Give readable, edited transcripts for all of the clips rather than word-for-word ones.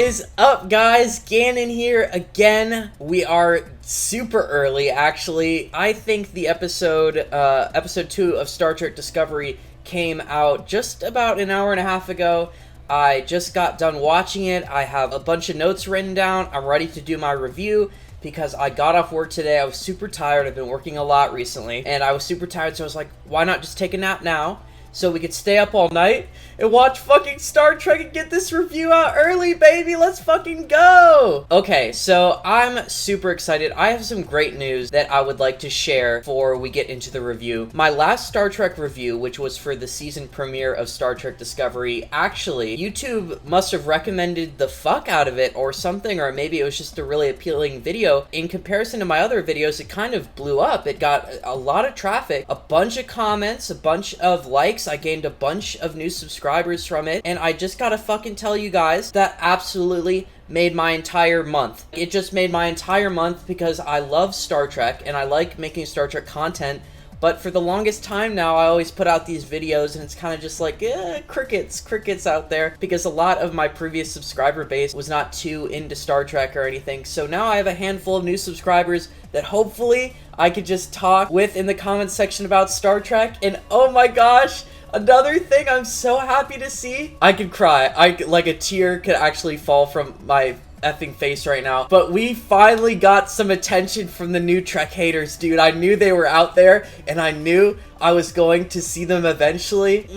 is up, guys? Gannon here again. We are super early, actually. I think the episode 2 of Star Trek Discovery came out just about an hour and a half ago. I just got done watching it. I have a bunch of notes written down. I'm ready to do my review because I got off work today. I was super tired. I've been working a lot recently, and I was super tired, so I was like, why not just take a nap now? So we could stay up all night and watch fucking Star Trek and get this review out early, baby! Let's fucking go! Okay, so I'm super excited. I have some great news that I would like to share before we get into the review. My last Star Trek review, which was for the season premiere of Star Trek Discovery, actually, YouTube must have recommended the fuck out of it or something, or maybe it was just a really appealing video. In comparison to my other videos, it kind of blew up. It got a lot of traffic, a bunch of comments, a bunch of likes. I gained a bunch of new subscribers from it, and I just gotta fucking tell you guys that absolutely made my entire month. It just made my entire month because I love Star Trek and I like making Star Trek content, but for the longest time now I always put out these videos and it's kind of just like, crickets out there, because a lot of my previous subscriber base was not too into Star Trek or anything. So now I have a handful of new subscribers that hopefully I could just talk with in the comments section about Star Trek, and oh my gosh, another thing I'm so happy to see. I could cry. Like a tear could actually fall from my effing face right now. But we finally got some attention from the new Trek haters, dude. I knew they were out there, and I knew I was going to see them eventually.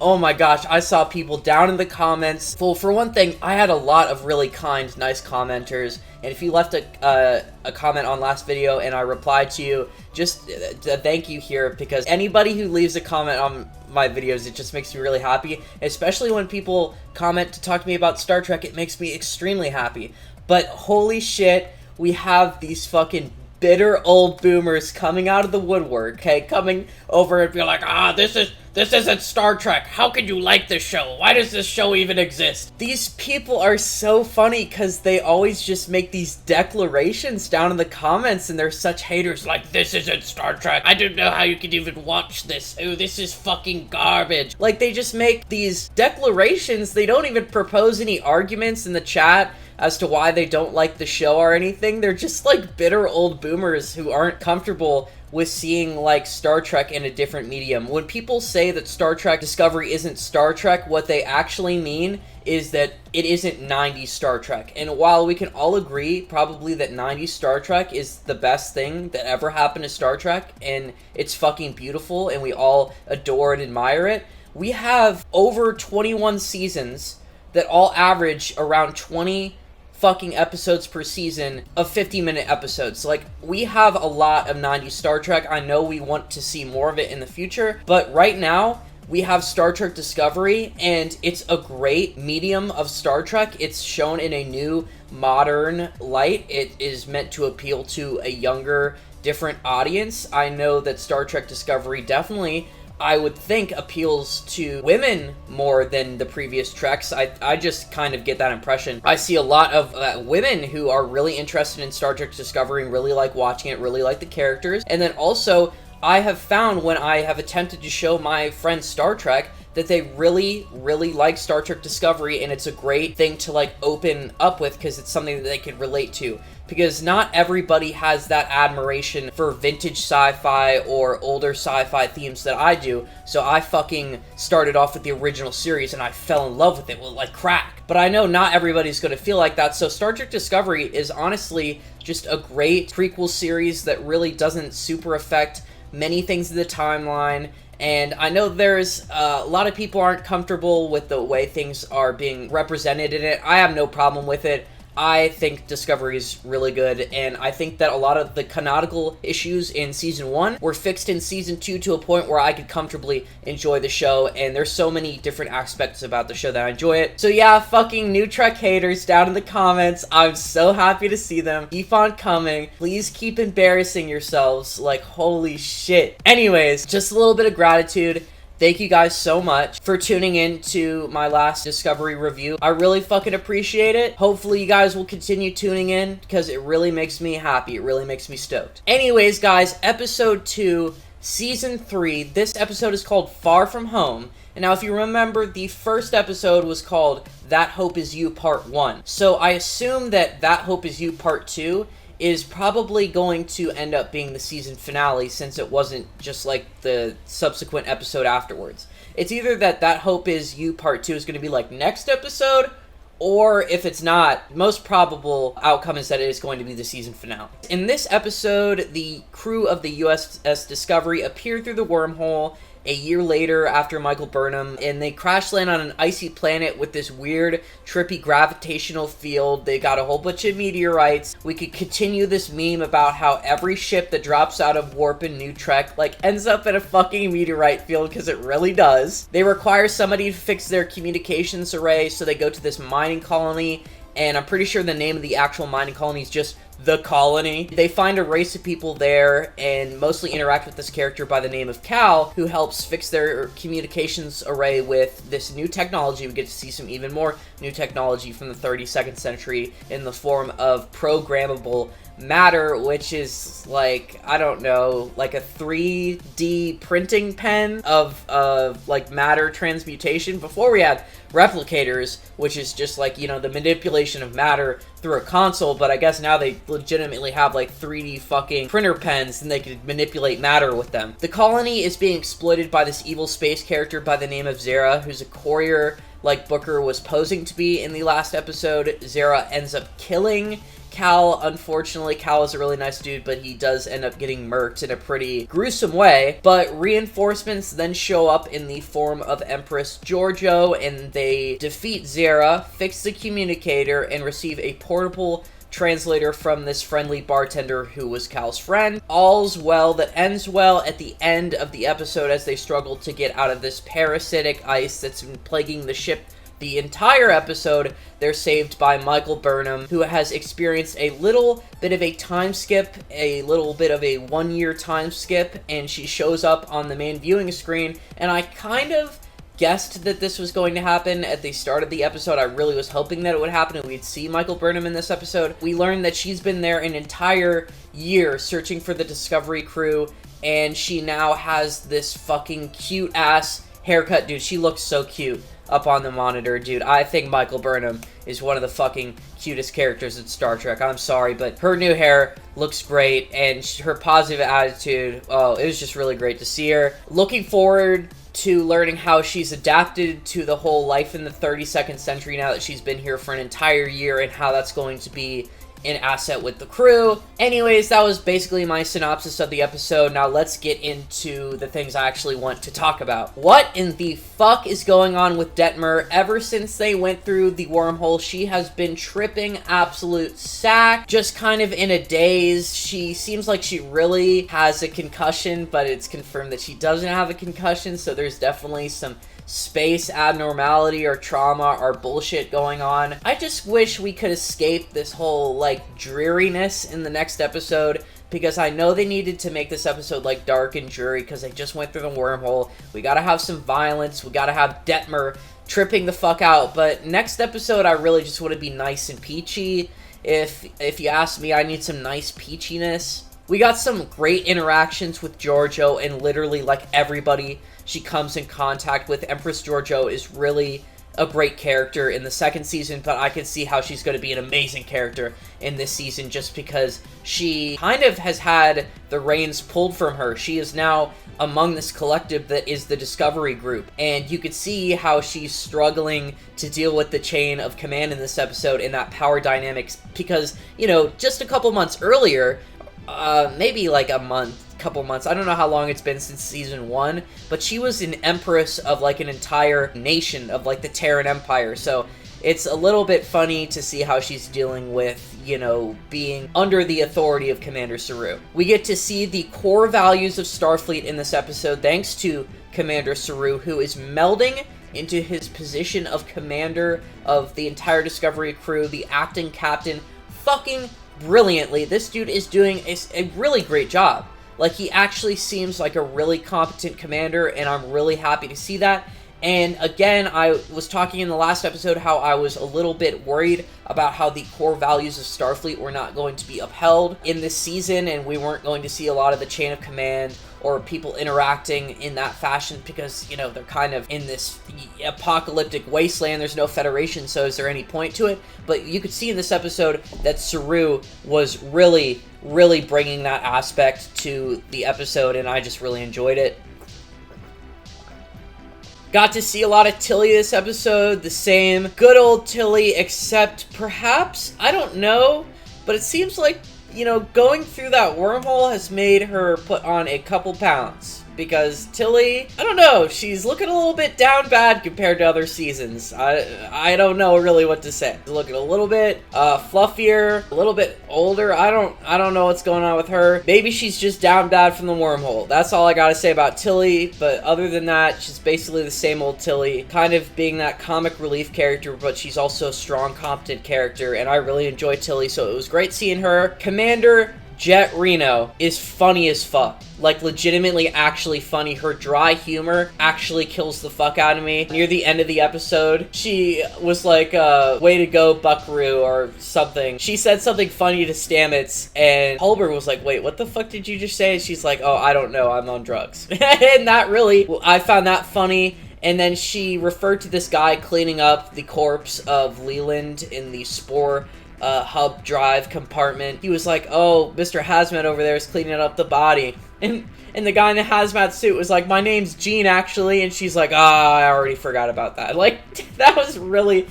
Oh my gosh, I saw people down in the comments. Well, for one thing, I had a lot of really kind, nice commenters, and if you left a comment on last video and I replied to you, just thank you here, because anybody who leaves a comment on my videos, it just makes me really happy, especially when people comment to talk to me about Star Trek. It makes me extremely happy. But holy shit, we have these fucking bitter old boomers coming out of the woodwork, okay, coming over and be like, this isn't Star Trek. How could you like this show? Why does this show even exist? These people are so funny because they always just make these declarations down in the comments, and they're such haters, like, this isn't Star Trek. I don't know how you could even watch this. Oh, this is fucking garbage. Like, they just make these declarations. They don't even propose any arguments in the chat as to why they don't like the show or anything. They're just like bitter old boomers who aren't comfortable with seeing like Star Trek in a different medium. When people say that Star Trek Discovery isn't Star Trek, what they actually mean is that it isn't 90s Star Trek. And while we can all agree probably that 90s Star Trek is the best thing that ever happened to Star Trek, and it's fucking beautiful and we all adore and admire it, we have over 21 seasons that all average around 20 fucking episodes per season of 50-minute episodes. Like, we have a lot of 90s Star Trek. I know we want to see more of it in the future, but right now we have Star Trek Discovery, and it's a great medium of Star Trek. It's shown in a new, modern light. It is meant to appeal to a younger, different audience. I know that Star Trek Discovery definitely, I would think, appeals to women more than the previous Treks. I just kind of get that impression. I see a lot of women who are really interested in Star Trek Discovery and really like watching it, really like the characters. And then also, I have found when I have attempted to show my friends Star Trek that they really, really like Star Trek Discovery, and it's a great thing to like open up with because it's something that they can relate to. Because not everybody has that admiration for vintage sci-fi or older sci-fi themes that I do, so I fucking started off with the original series and I fell in love with it like crack. But I know not everybody's going to feel like that, so Star Trek Discovery is honestly just a great prequel series that really doesn't super affect many things in the timeline. And I know there's a lot of people aren't comfortable with the way things are being represented in it. I have no problem with it. I think Discovery is really good, and I think that a lot of the canonical issues in Season 1 were fixed in Season 2 to a point where I could comfortably enjoy the show, and there's so many different aspects about the show that I enjoy it. So yeah, fucking new Trek haters down in the comments, I'm so happy to see them. Keep on coming. Please keep embarrassing yourselves, like holy shit. Anyways, just a little bit of gratitude. Thank you guys so much for tuning in to my last Discovery review. I really fucking appreciate it. Hopefully you guys will continue tuning in because it really makes me happy. It really makes me stoked. Anyways, guys, episode 2 Season 3. This episode is called Far From Home. And now, if you remember, the first episode was called That Hope Is You Part 1. So I assume that That Hope Is You Part 2 is probably going to end up being the season finale, since it wasn't just like the subsequent episode afterwards. It's either that Hope Is You Part 2 is going to be like next episode, or if it's not, most probable outcome is that it is going to be the season finale. In this episode, the crew of the USS Discovery appeared through the wormhole a year later after Michael Burnham, and they crash land on an icy planet with this weird, trippy gravitational field. They got a whole bunch of meteorites. We could continue this meme about how every ship that drops out of warp in New Trek, like, ends up in a fucking meteorite field, because it really does. They require somebody to fix their communications array, so they go to this mining colony, and I'm pretty sure the name of the actual mining colony is just The Colony. They find a race of people there and mostly interact with this character by the name of Cal, who helps fix their communications array with this new technology. We get to see some even more new technology from the 32nd century in the form of programmable matter, which is like, I don't know, like a 3D printing pen of like matter transmutation. Before we had replicators, which is just like, you know, the manipulation of matter through a console, but I guess now they legitimately have like 3D fucking printer pens and they could manipulate matter with them. The colony is being exploited by this evil space character by the name of Zara, who's a courier like Booker was posing to be in the last episode. Zara ends up killing Cal. Unfortunately, Cal is a really nice dude, but he does end up getting murked in a pretty gruesome way. But reinforcements then show up in the form of Empress Giorgio, and they defeat Zara, fix the communicator, and receive a portable translator from this friendly bartender who was Cal's friend. All's well that ends well at the end of the episode as they struggle to get out of this parasitic ice that's been plaguing the ship the entire episode. They're saved by Michael Burnham, who has experienced a little bit of a time skip, a little bit of a 1-year time skip, and she shows up on the main viewing screen, and I kind of guessed that this was going to happen at the start of the episode. I really was hoping that it would happen and we'd see Michael Burnham in this episode. We learned that she's been there an entire year searching for the Discovery crew, and she now has this fucking cute-ass haircut. Dude, she looks so cute up on the monitor, dude. I think Michael Burnham is one of the fucking cutest characters in Star Trek. I'm sorry, but her new hair looks great, and her positive attitude, oh, it was just really great to see her. Looking forward to learning how she's adapted to the whole life in the 32nd century now that she's been here for an entire year, and how that's going to be an asset with the crew. Anyways, that was basically my synopsis of the episode. Now let's get into the things I actually want to talk about. What in the fuck is going on with Detmer? Ever since they went through the wormhole, she has been tripping absolute sack, just kind of in a daze. She seems like she really has a concussion, but it's confirmed that she doesn't have a concussion, so there's definitely some space abnormality or trauma or bullshit going on. I just wish we could escape this whole like dreariness in the next episode, because I know they needed to make this episode like dark and dreary because they just went through the wormhole. We gotta have some violence, we gotta have Detmer tripping the fuck out, but next episode I really just want to be nice and peachy. If you ask me, I need some nice peachiness. We got some great interactions with Giorgio and literally like everybody she comes in contact with. Empress Giorgio is really a great character in the second season, but I can see how she's going to be an amazing character in this season just because she kind of has had the reins pulled from her. She is now among this collective that is the Discovery group, and you could see how she's struggling to deal with the chain of command in this episode and that power dynamics because, you know, just a couple months earlier, maybe like couple months, I don't know how long it's been since season 1, but she was an empress of like an entire nation of like the Terran Empire, so it's a little bit funny to see how she's dealing with, you know, being under the authority of Commander Saru. We get to see the core values of Starfleet in this episode thanks to Commander Saru, who is melding into his position of commander of the entire Discovery crew, the acting captain, fucking brilliantly. This dude is doing a really great job. Like, he actually seems like a really competent commander, and I'm really happy to see that. And again, I was talking in the last episode how I was a little bit worried about how the core values of Starfleet were not going to be upheld in this season, and we weren't going to see a lot of the chain of command or people interacting in that fashion because, you know, they're kind of in this apocalyptic wasteland. There's no Federation, so is there any point to it? But you could see in this episode that Saru was really bringing that aspect to the episode, and I just really enjoyed it. Got to see a lot of Tilly this episode, the same good old Tilly, except perhaps, I don't know, but it seems like, you know, going through that wormhole has made her put on a couple pounds. Because Tilly, I don't know, she's looking a little bit down bad compared to other seasons. I don't know really what to say. She's looking a little bit fluffier, a little bit older. I don't know what's going on with her. Maybe she's just down bad from the wormhole. That's all I gotta say about Tilly. But other than that, she's basically the same old Tilly, kind of being that comic relief character, but she's also a strong, competent character, and I really enjoy Tilly, so it was great seeing her. Commander Jet Reno is funny as fuck. Like, legitimately actually funny. Her dry humor actually kills the fuck out of me. Near the end of the episode, she was like, way to go, Buckaroo, or something. She said something funny to Stamets, and Hulber was like, wait, what the fuck did you just say? And she's like, oh, I don't know, I'm on drugs. And that really, I found that funny. And then she referred to this guy cleaning up the corpse of Leland in the Spore hub drive compartment. He was like, oh, Mr. Hazmat over there is cleaning up the body. And the guy in the hazmat suit was like, my name's Gene, actually. And she's like, I already forgot about that. Like, that was really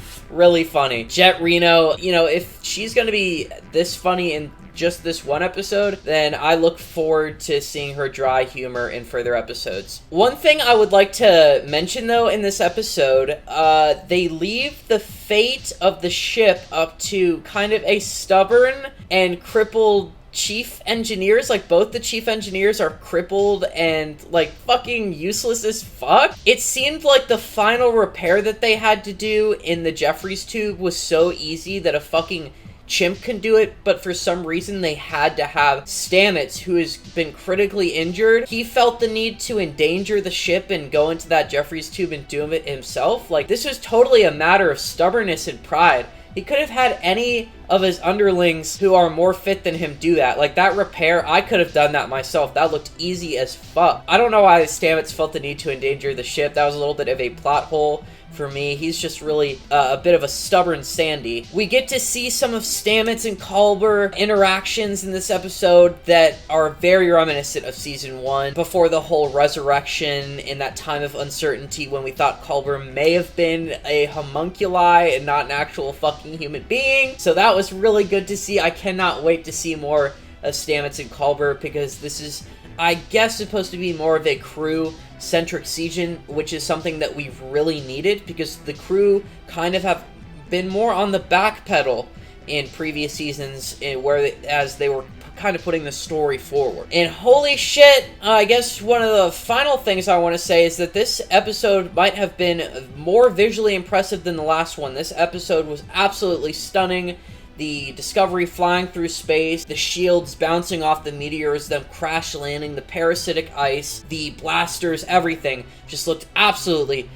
funny. Jet Reno, you know, if she's gonna be this funny in just this one episode, then I look forward to seeing her dry humor in further episodes. One thing I would like to mention, though, in this episode, they leave the fate of the ship up to kind of a stubborn and crippled chief engineers. Like, both the chief engineers are crippled and, like, fucking useless as fuck. It seemed like the final repair that they had to do in the Jeffries tube was so easy that a fucking chimp can do it, but for some reason they had to have Stamets, who has been critically injured. He felt the need to endanger the ship and go into that Jeffries tube and do it himself. Like, this was totally a matter of stubbornness and pride. He could have had any of his underlings who are more fit than him do that. Like, that repair, I could have done that myself. That looked easy as fuck. I don't know why Stamets felt the need to endanger the ship. That was a little bit of a plot hole for me. He's just really a bit of a stubborn Sandy. We get to see some of Stamets and Culber interactions in this episode that are very reminiscent of Season 1, before the whole resurrection in that time of uncertainty when we thought Culber may have been a homunculi and not an actual fucking human being. So that was really good to see. I cannot wait to see more of Stamets and Culber, because this is, I guess, supposed to be more of a crew-centric season, which is something that we've really needed, because the crew kind of have been more on the back pedal in previous seasons, as they were kind of putting the story forward. And holy shit, I guess one of the final things I want to say is that this episode might have been more visually impressive than the last one. This episode was absolutely stunning. The Discovery flying through space, the shields bouncing off the meteors, them crash landing, the parasitic ice, the blasters, everything just looked absolutely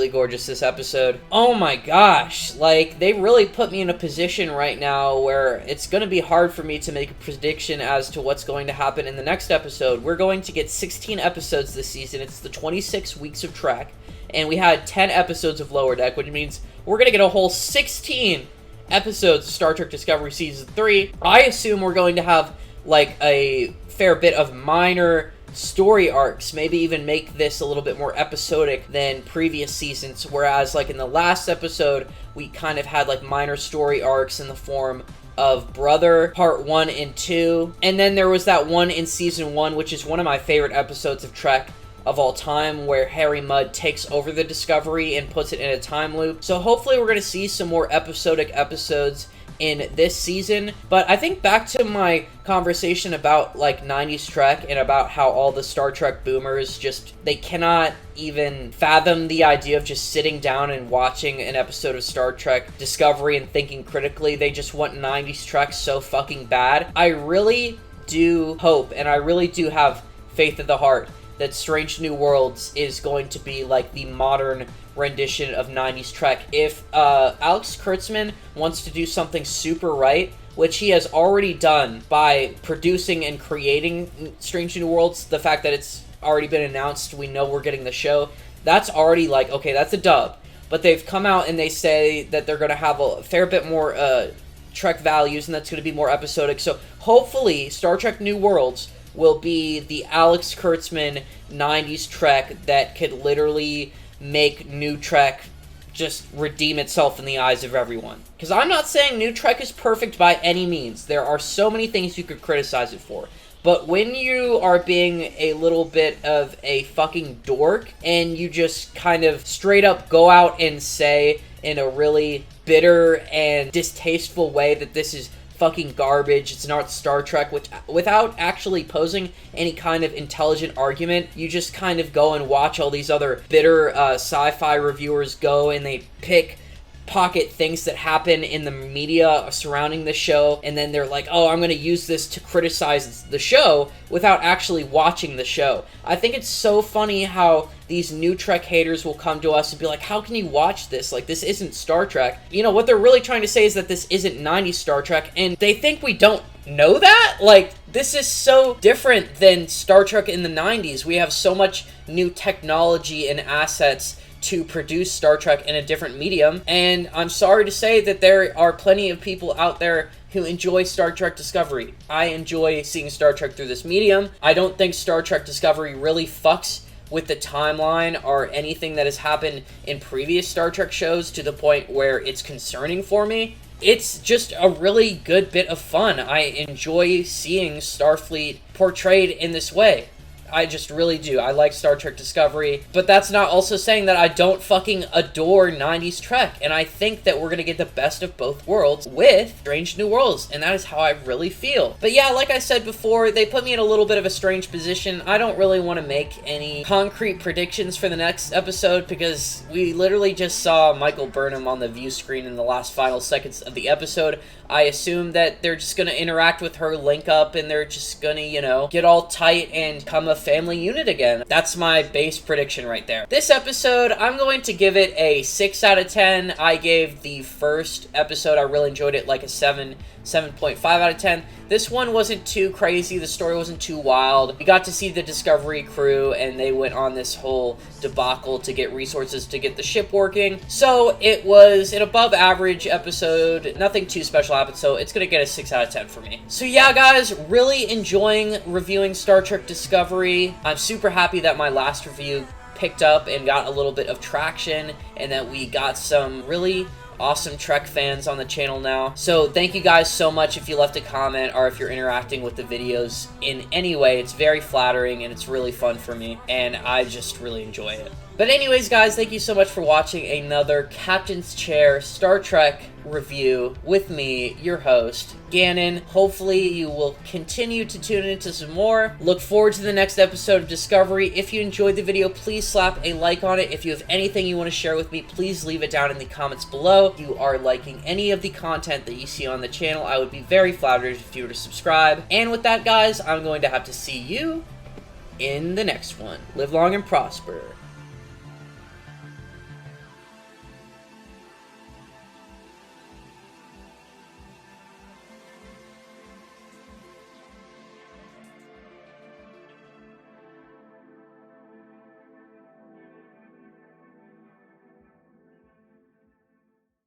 gorgeous this episode. Oh my gosh, like, they really put me in a position right now where it's going to be hard for me to make a prediction as to what's going to happen in the next episode. We're going to get 16 episodes this season. It's the 26 weeks of Trek, and we had 10 episodes of Lower Deck, which means we're going to get a whole 16 episodes of Star Trek Discovery Season 3. I assume we're going to have, like, a fair bit of minor story arcs, maybe even make this a little bit more episodic than previous seasons, whereas, like, in the last episode, we kind of had, like, minor story arcs in the form of Brother, Part 1 and 2, and then there was that one in Season 1, which is one of my favorite episodes of Trek of all time, where Harry Mudd takes over the Discovery and puts it in a time loop. So hopefully we're going to see some more episodic episodes in this season. But I think back to my conversation about, like, 90s Trek and about how all the Star Trek boomers just, they cannot even fathom the idea of just sitting down and watching an episode of Star Trek Discovery and thinking critically. They just want 90s Trek so fucking bad. I really do hope, and I really do have faith in the heart, that Strange New Worlds is going to be like the modern rendition of 90s Trek. If Alex Kurtzman wants to do something super right which he has already done by producing and creating Strange New Worlds, the fact that it's already been announced, we know we're getting the show, that's already like, okay, that's a dub. But they've come out and they say that they're going to have a fair bit more Trek values, and that's going to be more episodic. So hopefully Star Trek New Worlds will be the Alex Kurtzman 90s Trek that could literally make New Trek just redeem itself in the eyes of everyone. Because I'm not saying New Trek is perfect by any means. There are so many things you could criticize it for. But when you are being a little bit of a fucking dork and you just kind of straight up go out and say in a really bitter and distasteful way that this is fucking garbage, it's not Star Trek, which without actually posing any kind of intelligent argument, you just kind of go and watch all these other bitter sci-fi reviewers go and they pick pocket things that happen in the media surrounding the show, and then they're like, oh, I'm going to use this to criticize the show without actually watching the show. I think it's so funny how these New Trek haters will come to us and be like, how can you watch this? Like, this isn't Star Trek. You know, what they're really trying to say is that this isn't 90s Star Trek, and they think we don't know that? Like, this is so different than Star Trek in the 90s. We have so much new technology and assets to produce Star Trek in a different medium, and I'm sorry to say that there are plenty of people out there who enjoy Star Trek Discovery. I enjoy seeing Star Trek through this medium. I don't think Star Trek Discovery really fucks with the timeline or anything that has happened in previous Star Trek shows to the point where it's concerning for me. It's just a really good bit of fun. I enjoy seeing Starfleet portrayed in this way. I just really do. I like Star Trek Discovery, but that's not also saying that I don't fucking adore 90s Trek, and I think that we're gonna get the best of both worlds with Strange New Worlds, and that is how I really feel. But yeah, like I said before, they put me in a little bit of a strange position. I don't really want to make any concrete predictions for the next episode, because we literally just saw Michael Burnham on the view screen in the last final seconds of the episode. I assume that they're just gonna interact with her, link up, and they're just gonna, you know, get all tight and become a family unit again. That's my base prediction right there. This episode, I'm going to give it a 6 out of 10. I gave the first episode, I really enjoyed it, like a 7.5 out of 10. This one wasn't too crazy, the story wasn't too wild. We got to see the Discovery crew, and they went on this whole debacle to get resources to get the ship working. So it was an above average episode, nothing too special happened, so it's gonna get a 6 out of 10 for me. So yeah, guys, really enjoying reviewing Star Trek Discovery. I'm super happy that my last review picked up and got a little bit of traction, and that we got some really awesome Trek fans on the channel now. So thank you guys so much if you left a comment or if you're interacting with the videos in any way. It's very flattering and it's really fun for me, and I just really enjoy it. But anyways, guys, thank you so much for watching another Captain's Chair Star Trek review with me, your host, Gannon. Hopefully you will continue to tune into some more. Look forward to the next episode of Discovery. If you enjoyed the video, please slap a like on it. If you have anything you want to share with me, please leave it down in the comments below. If you are liking any of the content that you see on the channel, I would be very flattered if you were to subscribe. And with that, guys, I'm going to have to see you in the next one. Live long and prosper.